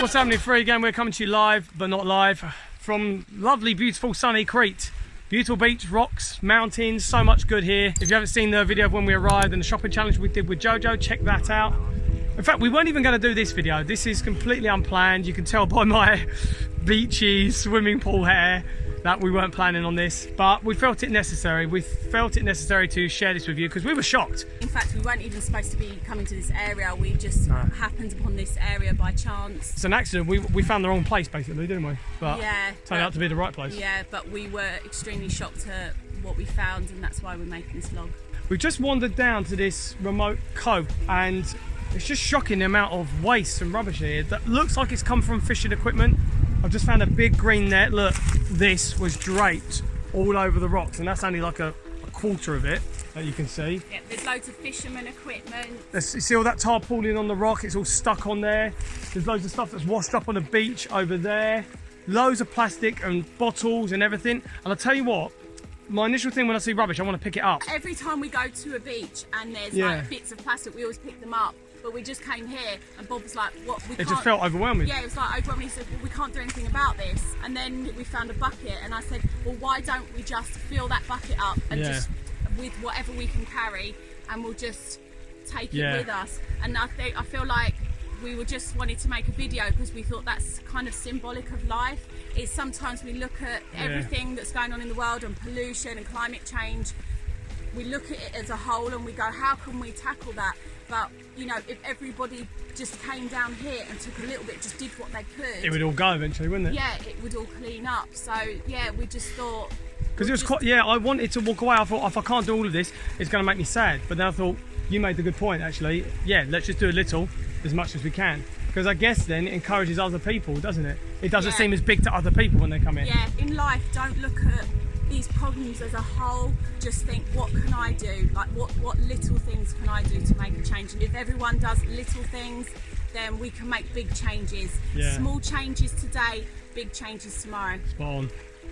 what's happening, FreeGang? We're coming to you live, but not live, from lovely, beautiful, sunny Crete. Beautiful beach, rocks, mountains, so much good here. If you haven't seen the video of when we arrived and the shopping challenge we did with JoJo, check that out. In fact, we weren't even going to do this video. This is completely unplanned. You can tell by my beachy swimming pool hair that we weren't planning on this, but we felt it necessary. We felt it necessary to share this with you because we were shocked. In fact, we weren't even supposed to be coming to this area. We just happened upon this area by chance. It's an accident. We found the wrong place, basically, didn't we? But yeah, turned out to be the right place. Yeah, but we were extremely shocked at what we found, and that's why we're making this vlog. We've just wandered down to this remote cove, and it's just shocking the amount of waste and rubbish here that looks like it's come from fishing equipment. I've just found a big green net. Look, this was draped all over the rocks, and that's only like a quarter of it that you can see. Yeah, there's loads of fisherman equipment. You see all that tarpaulin on the rock? It's all stuck on there. There's loads of stuff that's washed up on the beach over there. Loads of plastic and bottles and everything. And I'll tell you what, my initial thing when I see rubbish, I want to pick it up. Every time we go to a beach and there's like bits of plastic, we always pick them up. But we just came here and Bob was like, what, we can't... It just felt overwhelming. Yeah, it was like overwhelming. He said, well, we can't do anything about this. And then we found a bucket and I said, well, why don't we just fill that bucket up and just with whatever we can carry, and we'll just take it with us. And I feel like we were just wanted to make a video because we thought that's kind of symbolic of life. Is sometimes we look at everything that's going on in the world and pollution and climate change. We look at it as a whole and we go, how can we tackle that? But, you know, if everybody just came down here and took a little bit, just did what they could... It would all go eventually, wouldn't it? Yeah, it would all clean up. So, yeah, we just thought... Because it was quite... Yeah, I wanted to walk away. I thought, if I can't do all of this, it's going to make me sad. But then I thought, you made the good point, actually. Yeah, let's just do a little, as much as we can. Because I guess then it encourages other people, doesn't it? It doesn't seem as big to other people when they come in. Yeah, in life, don't look at these problems as a whole. Just think, what can I do? Like, what little things can I do to make a change? And if everyone does little things, then we can make big changes. Small changes today, big changes tomorrow. Spot on.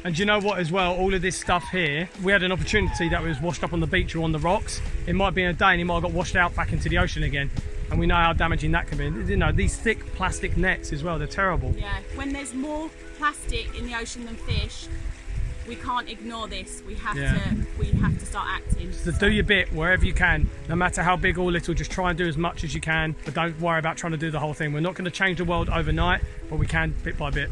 And do you know what as well, all of this stuff here, we had an opportunity that was washed up on the beach or on the rocks. It might be in a day and it might have got washed out back into the ocean again. And we know how damaging that can be. You know, these thick plastic nets as well, they're terrible. Yeah, when there's more plastic in the ocean than fish, we can't ignore this. We have to start acting. So do your bit wherever you can, no matter how big or little. Just try and do as much as you can, but don't worry about trying to do the whole thing. We're not going to change the world overnight, but we can bit by bit.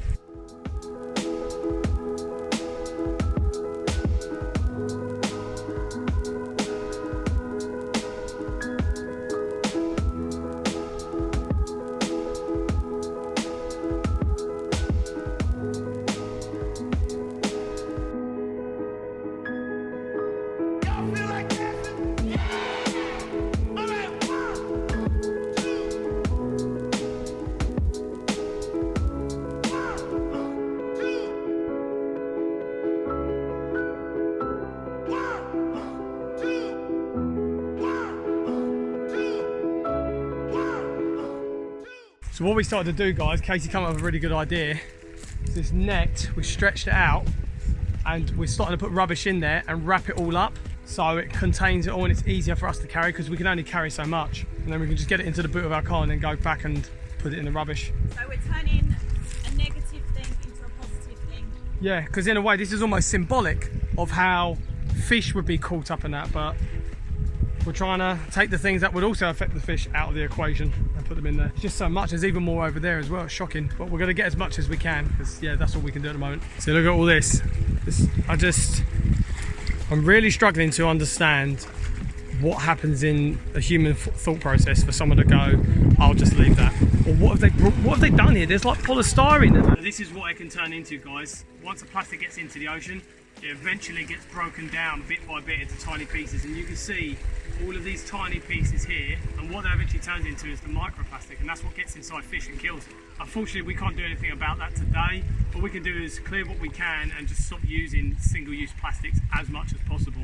So what we started to do, guys, Casey came up with a really good idea. This net, we stretched it out and we're starting to put rubbish in there and wrap it all up so it contains it all and it's easier for us to carry because we can only carry so much. And then we can just get it into the boot of our car and then go back and put it in the rubbish. So we're turning a negative thing into a positive thing. Yeah, because in a way this is almost symbolic of how fish would be caught up in that, but we're trying to take the things that would also affect the fish out of the equation and put them in there. It's just so much, there's even more over there as well, it's shocking. But we're gonna get as much as we can, because yeah, that's all we can do at the moment. So look at all this. I'm really struggling to understand what happens in a human thought process for someone to go, I'll just leave that. Or what have they done here? There's like polystyrene. This is what it can turn into, guys. Once the plastic gets into the ocean, it eventually gets broken down bit by bit into tiny pieces, and you can see all of these tiny pieces here, and what that eventually turns into is the microplastic, and that's what gets inside fish and kills it. Unfortunately, we can't do anything about that today. What we can do is clear what we can and just stop using single-use plastics as much as possible,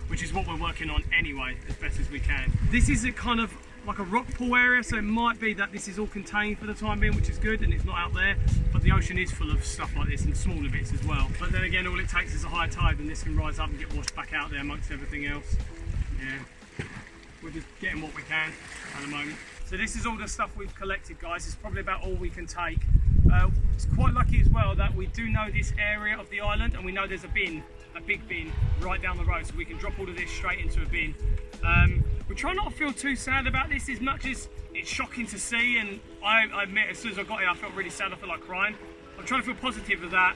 which is what we're working on anyway, as best as we can. This is a kind of like a rock pool area, so it might be that this is all contained for the time being, which is good, and it's not out there, but the ocean is full of stuff like this and smaller bits as well. But then again, all it takes is a high tide and this can rise up and get washed back out there amongst everything else. Yeah, we're just getting what we can at the moment. So this is all the stuff we've collected, guys. It's probably about all we can take It's quite lucky as well that we do know this area of the island, and we know there's a bin, a big bin right down the road, so we can drop all of this straight into a bin. We try not to feel too sad about this, as much as it's shocking to see, and I admit as soon as I got here I felt really sad, I felt like crying. I'm trying to feel positive of that.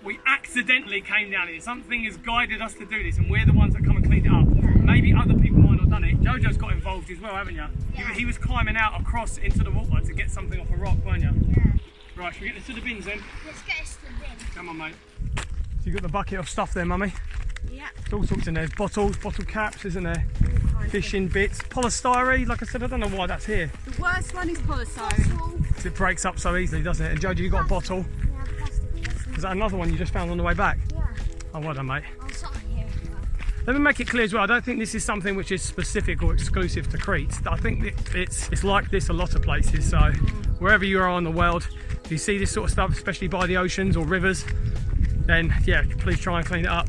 We accidentally came down here. Something has guided us to do this, and we're the ones that come and cleaned it up. Maybe other people might not have done it. JoJo's got involved as well, haven't you? Yeah. He was climbing out across into the water to get something off a rock, weren't you? Yeah. Right, should we get this to the bins then? Let's get us to the bin. Come on, mate. So you've got the bucket of stuff there, mummy? Yeah. There's all sorts in there. There's bottles, bottle caps, isn't there? Fishing bits. Polystyrene, like I said, I don't know why that's here. The worst one is polystyrene. Plastic. It breaks up so easily, doesn't it? And Jojo, you got a bottle. Yeah, plastic. Is that another one you just found on the way back? Yeah. Oh, well done, mate. I'll start here as well. Let me make it clear as well, I don't think this is something which is specific or exclusive to Crete. I think it's like this a lot of places, so wherever you are in the world, if you see this sort of stuff, especially by the oceans or rivers, then yeah, please try and clean it up.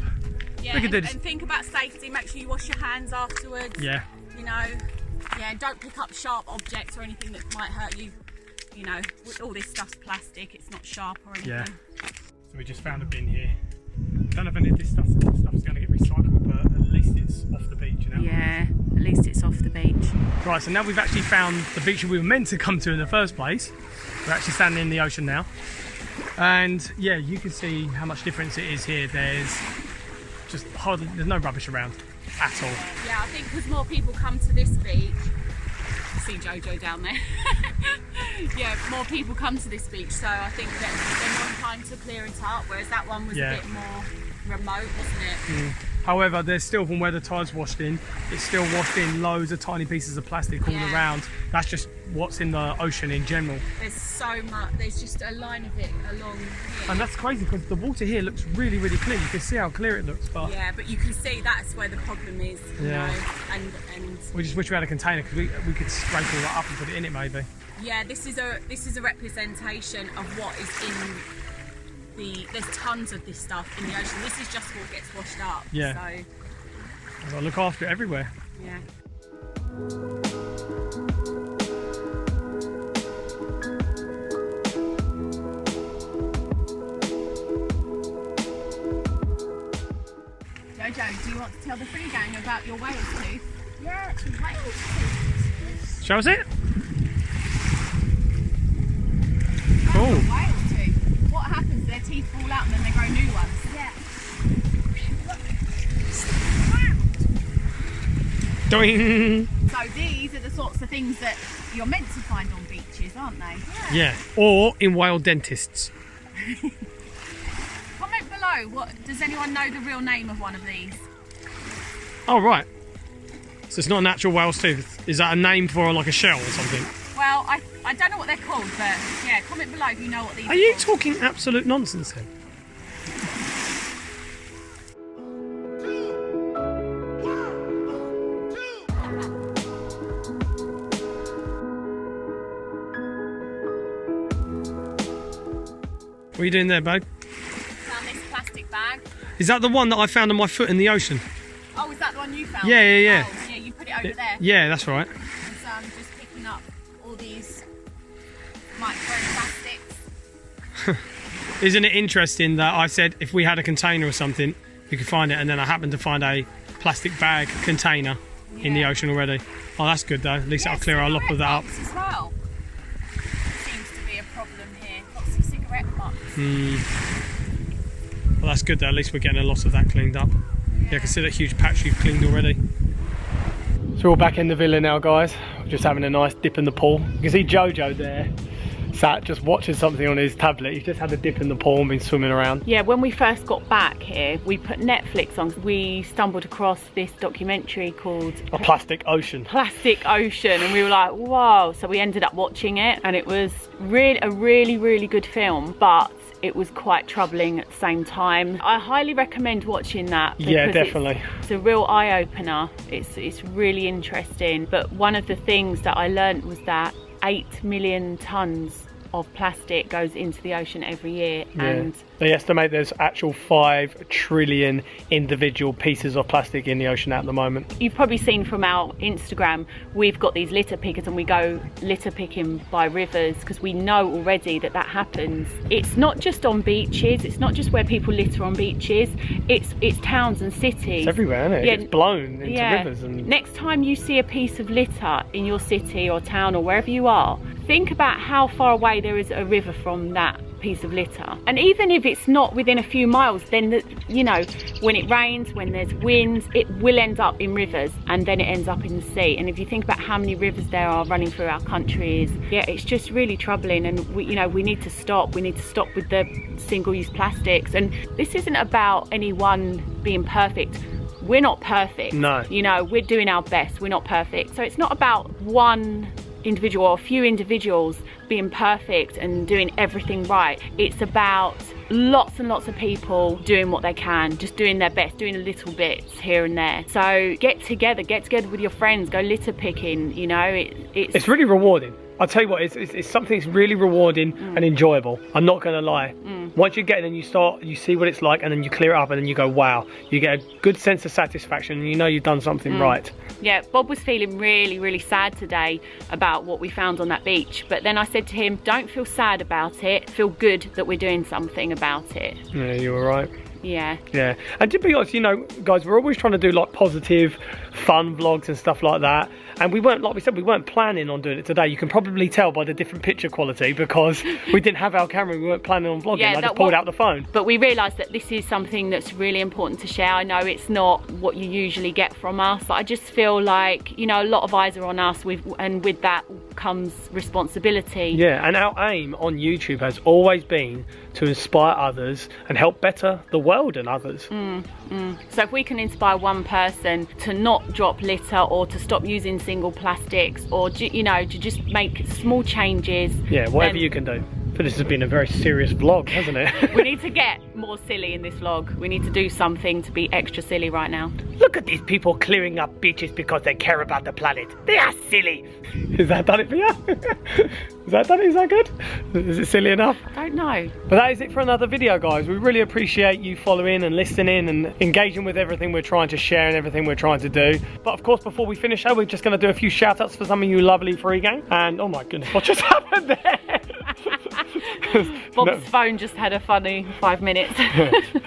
Yeah, We could do and this. think about safety, make sure you wash your hands afterwards. Yeah. You know, yeah, and don't pick up sharp objects or anything that might hurt you. You know, all this stuff's plastic, it's not sharp or anything. Yeah. So we just found a bin here. Don't know if any of this stuff's going to get recycled, but at least it's off the beach, you know? Yeah, at least it's off the beach. Right, so now we've actually found the beach we were meant to come to in the first place. We're actually standing in the ocean now. And yeah, you can see how much difference it is here. There's no rubbish around at all. Yeah, I think because more people come to this beach. See JoJo down there. Yeah, more people come to this beach, so I think that they're more inclined to clear it up, whereas that one was a bit more remote, wasn't it? However, there's still, from where the tide's washed in, it's still washed in loads of tiny pieces of plastic all around. That's just what's in the ocean in general. There's so much, there's just a line of it along here. And that's crazy because the water here looks really, really clear. You can see how clear it looks. But yeah, but you can see that's where the problem is, you know, and we just wish we had a container because we could scrape all that up and put it in it maybe. yeah, this is a representation of what is in there's tons of this stuff in the ocean. This is just what gets washed up. Yeah. So I've got to look after it everywhere. yeah. JoJo, do you want to tell the FreeGang about your whale's tooth? Yeah, it's a whale tooth. Show us it. Cool. Whale's tooth. What happens? Their teeth fall out and then they grow new ones. Yeah. Doing. So these are the sorts of things that you're meant to find on beaches, aren't they? Yeah. Or in whale dentists. Comment below, what does anyone know the real name of one of these? Oh right. So it's not an actual whale's tooth. Is that a name for like a shell or something? Well, I don't know what they're called, but yeah, comment below if you know what these are. Are you called. talking absolute nonsense then? What are you doing there, babe? Found this plastic bag. Is that the one that I found on my foot in the ocean? Oh, is that the one you found? Yeah, yeah, yeah. Oh, yeah, you put it over there. Yeah, that's right. And so I'm just picking up all these microplastics. Isn't it interesting that I said if we had a container or something, we could find it, and then I happened to find a plastic bag container in the ocean already. Oh, that's good though. At least that'll clear a lot of that up. As well. Seems to be a problem here. Lots of cigarette butts. Well, that's good though. At least we're getting a lot of that cleaned up. Yeah, I can see that huge patch you've cleaned already. So we're all back in the villa now, guys. We're just having a nice dip in the pool. You can see JoJo there, sat just watching something on his tablet. He's just had a dip in the pool and been swimming around. Yeah, when we first got back here, we put Netflix on. We stumbled across this documentary called A Plastic Ocean. Plastic Ocean, and we were like, wow. So we ended up watching it, and it was a really good film, but it was quite troubling at the same time. I highly recommend watching that. Yeah, definitely. It's a real eye-opener. It's really interesting. But one of the things that I learned was that 8 million tonnes of plastic goes into the ocean every year, and they estimate there's actual 5 trillion individual pieces of plastic in the ocean at the moment. You've probably seen from our Instagram, we've got these litter pickers and we go litter picking by rivers because we know already that happens. It's not just on beaches, it's not just where people litter on beaches, it's towns and cities. It's everywhere, isn't it? Yeah. It gets blown into rivers. And next time you see a piece of litter in your city or town or wherever you are, think about how far away there is a river from that piece of litter. And even if it's not within a few miles, then you know, when it rains, when there's winds, it will end up in rivers, and then it ends up in the sea. And if you think about how many rivers there are running through our countries, yeah, it's just really troubling. And we need to stop. We need to stop with the single-use plastics. And this isn't about anyone being perfect. We're not perfect. No. You know, we're doing our best. We're not perfect. So it's not about one individual or a few individuals being perfect and doing everything right. It's about lots and lots of people doing what they can, just doing their best, doing a little bits here and there. So get together with your friends, go litter picking. You know, it's really rewarding. I'll tell you what, it's something that's really rewarding and enjoyable. I'm not going to lie. Once you get in and you see what it's like, and then you clear it up, and then you go, wow. You get a good sense of satisfaction, and you know you've done something right. Yeah, Bob was feeling really, really sad today about what we found on that beach. But then I said to him, don't feel sad about it. Feel good that we're doing something about it. Yeah, you were right. Yeah. Yeah. And to be honest, you know, guys, we're always trying to do like positive, fun vlogs and stuff like that. And we weren't, like we said, we weren't planning on doing it today. You can probably tell by the different picture quality because we didn't have our camera. We weren't planning on vlogging. I just pulled out the phone. But we realised that this is something that's really important to share. I know it's not what you usually get from us. I just feel like, you know, a lot of eyes are on us, and with that comes responsibility. Yeah, and our aim on YouTube has always been to inspire others and help better the world and others. So if we can inspire one person to not drop litter or to stop using single plastics, or you know, to just make small changes. Yeah, whatever you can do. But this has been a very serious vlog, hasn't it? We need to get more silly in this vlog. We need to do something to be extra silly right now. Look at these people clearing up beaches because they care about the planet. They are silly. Is that done it for you? Is that done it? Is that good? Is it silly enough? I don't know. But that is it for another video, guys. We really appreciate you following and listening and engaging with everything we're trying to share and everything we're trying to do. But of course, before we finish, we're just going to do a few shout outs for some of you lovely FreeGang. And oh my goodness, what just happened there? Bob's phone just had a funny 5 minutes.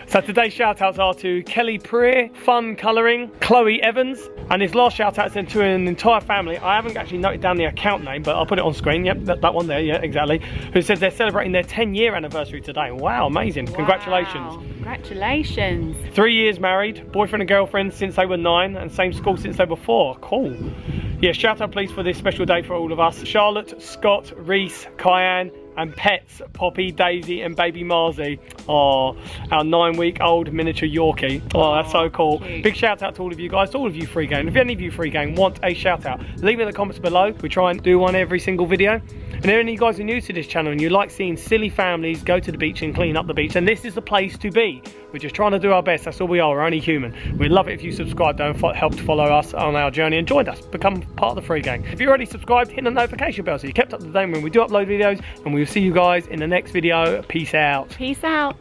So today's shout outs are to Kelly Preer, Fun Colouring, Chloe Evans, and his last shout out is to an entire family. I haven't actually noted down the account name, but I'll put it on screen. Yep, that one there, yeah, exactly. Who says they're celebrating their 10-year anniversary today. Wow, amazing. Wow. Congratulations. Congratulations. 3 years married, boyfriend and girlfriend since they were 9, and same school since they were 4. Cool. Yeah, shout out please for this special day for all of us. Charlotte, Scott, Reese, Kyan, and pets, Poppy, Daisy, and baby Marzi. Oh, our 9-week-old miniature Yorkie. Oh, that's so cool. Cute. Big shout out to all of you guys, to all of you FreeGang. If any of you FreeGang want a shout out, leave it in the comments below. We try and do one every single video. And if any of you guys are new to this channel and you like seeing silly families go to the beach and clean up the beach, then this is the place to be. We're just trying to do our best. That's all we are. We're only human. We'd love it if you subscribed and helped follow us on our journey and joined us. Become part of the FreeGang. If you're already subscribed, hit the notification bell so you're kept up to date when we do upload videos. And we'll see you guys in the next video. Peace out. Peace out.